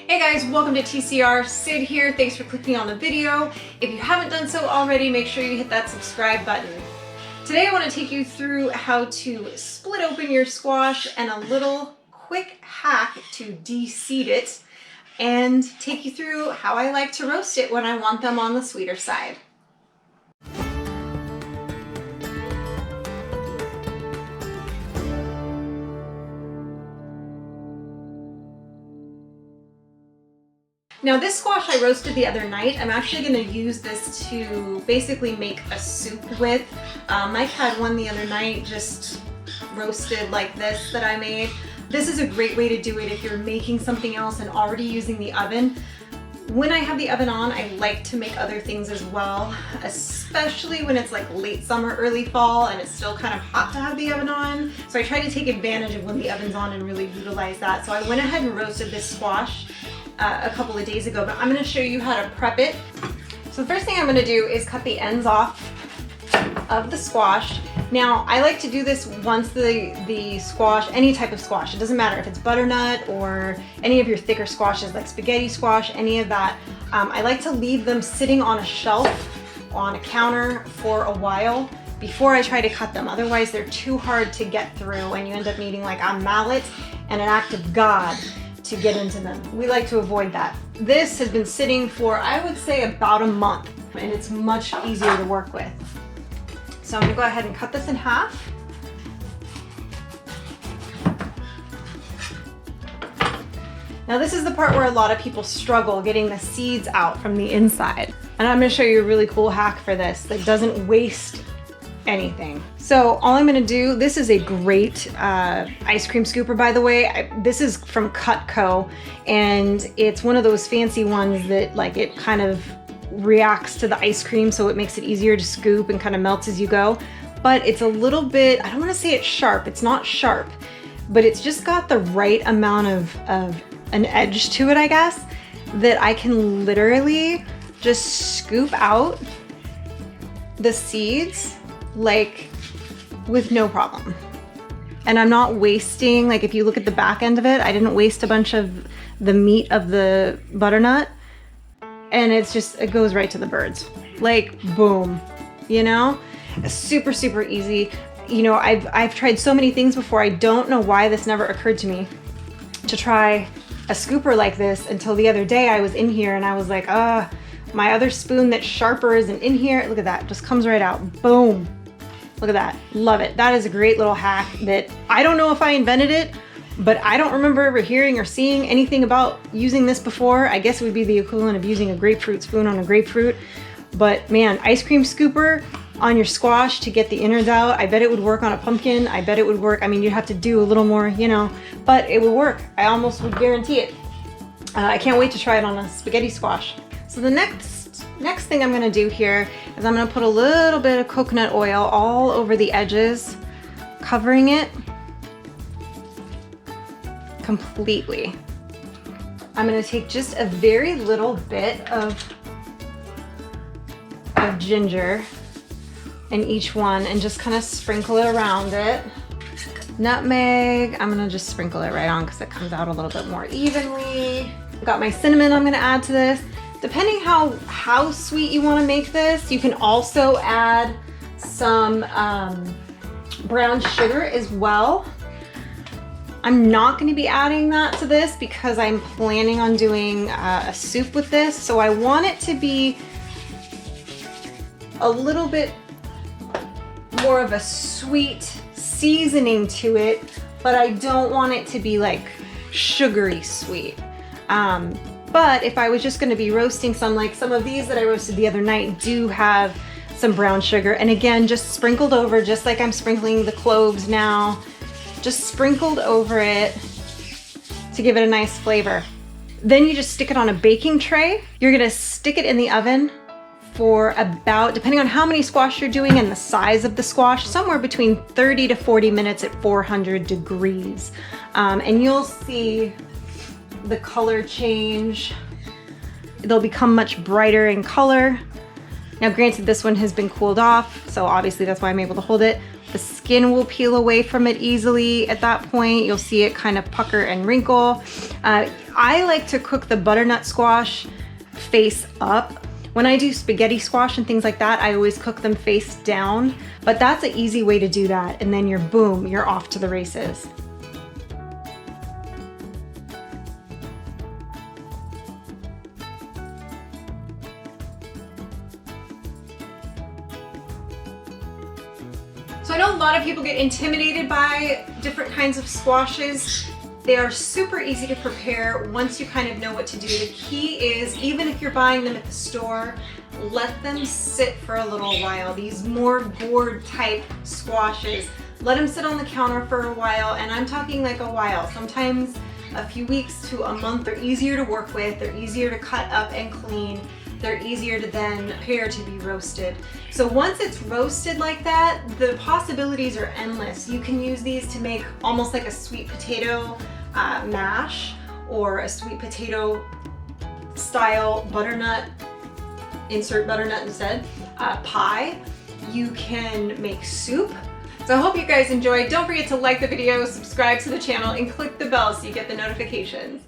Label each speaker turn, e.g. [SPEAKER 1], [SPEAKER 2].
[SPEAKER 1] Hey guys, welcome to TCR. Sid here. Thanks for clicking on the video. If you haven't done so already, make sure you hit that subscribe button. Today I want to take you through how to split open your squash and a little quick hack to de-seed it, and take you through how I like to roast it when I want them on the sweeter side. Now this squash I roasted the other night. I'm actually going to use this to basically make a soup with. Mike had one the other night just roasted like this that I made. This is a great way to do it if you're making something else and already using the oven. When I have the oven on, I like to make other things as well, especially when it's like late summer, early fall, and it's still kind of hot to have the oven on. So I try to take advantage of when the oven's on and really utilize that. So I went ahead and roasted this squash a couple of days ago, but I'm going to show you how to prep it. So the first thing I'm going to do is cut the ends off of the squash. Now I like to do this once the squash, any type of squash, it doesn't matter if it's butternut or any of your thicker squashes like spaghetti squash, any of that. I like to leave them sitting on a shelf, on a counter for a while before I try to cut them. Otherwise they're too hard to get through and you end up needing like a mallet and an act of God to get into them. We like to avoid that. This has been sitting for, I would say, about a month, and it's much easier to work with. So I'm gonna go ahead and cut this in half. Now this is the part where a lot of people struggle getting the seeds out from the inside. And I'm gonna show you a really cool hack for this that doesn't waste anything. So all I'm gonna do, this is a great ice cream scooper, by the way. This is from Cutco, and it's one of those fancy ones that like it kind of reacts to the ice cream, so it makes it easier to scoop and kind of melts as you go. But it's a little bit, I don't want to say it's sharp, it's not sharp, but it's just got the right amount of an edge to it, I guess, that I can literally just scoop out the seeds like with no problem. And I'm not wasting, like if you look at the back end of it, I didn't waste a bunch of the meat of the butternut, and it's just, it goes right to the birds. Like boom, you know? Super, super easy. You know, I've tried so many things before. I don't know why this never occurred to me to try a scooper like this until the other day. I was in here and I was like, my other spoon that's sharper isn't in here. Look at that, just comes right out, boom. Look at that, love it. That is a great little hack that I don't know if I invented it, but I don't remember ever hearing or seeing anything about using this before. I guess it would be the equivalent of using a grapefruit spoon on a grapefruit. But man, ice cream scooper on your squash to get the innards out. I bet it would work on a pumpkin. I bet it would work. I mean, you'd have to do a little more, you know, but it would work. I almost would guarantee it. I can't wait to try it on a spaghetti squash. So the next thing I'm gonna do here is I'm gonna put a little bit of coconut oil all over the edges, covering it completely. I'm gonna take just a very little bit of ginger in each one and just kind of sprinkle it around it. Nutmeg, I'm gonna just sprinkle it right on because it comes out a little bit more evenly. I've got my cinnamon I'm gonna add to this. Depending how sweet you want to make this, you can also add some brown sugar as well. I'm not going to be adding that to this because I'm planning on doing a soup with this. So I want it to be a little bit more of a sweet seasoning to it, but I don't want it to be like sugary sweet. But if I was just going to be roasting some, like some of these that I roasted the other night do have some brown sugar. And again, just sprinkled over, just like I'm sprinkling the cloves now, just sprinkled over it to give it a nice flavor. Then you just stick it on a baking tray. You're going to stick it in the oven for about, depending on how many squash you're doing and the size of the squash, somewhere between 30 to 40 minutes at 400 degrees. And you'll see the color change. They'll become much brighter in color. Now granted, this one has been cooled off, so obviously that's why I'm able to hold it. skin will peel away from it easily at that point. You'll see it kind of pucker and wrinkle. I like to cook the butternut squash face up. When I do spaghetti squash and things like that, I always cook them face down, but that's an easy way to do that. And then you're off to the races. So I know a lot of people get intimidated by different kinds of squashes. They are super easy to prepare once you kind of know what to do. The key is, even if you're buying them at the store, let them sit for a little while. These more gourd type squashes, let them sit on the counter for a while, and I'm talking like a while. Sometimes a few weeks to a month. They're easier to work with, they're easier to cut up and clean. They're easier to then prepare to be roasted. So once it's roasted like that, the possibilities are endless. You can use these to make almost like a sweet potato mash, or a sweet potato style butternut, insert butternut instead, pie. You can make soup. So I hope you guys enjoyed. Don't forget to like the video, subscribe to the channel, and click the bell so you get the notifications.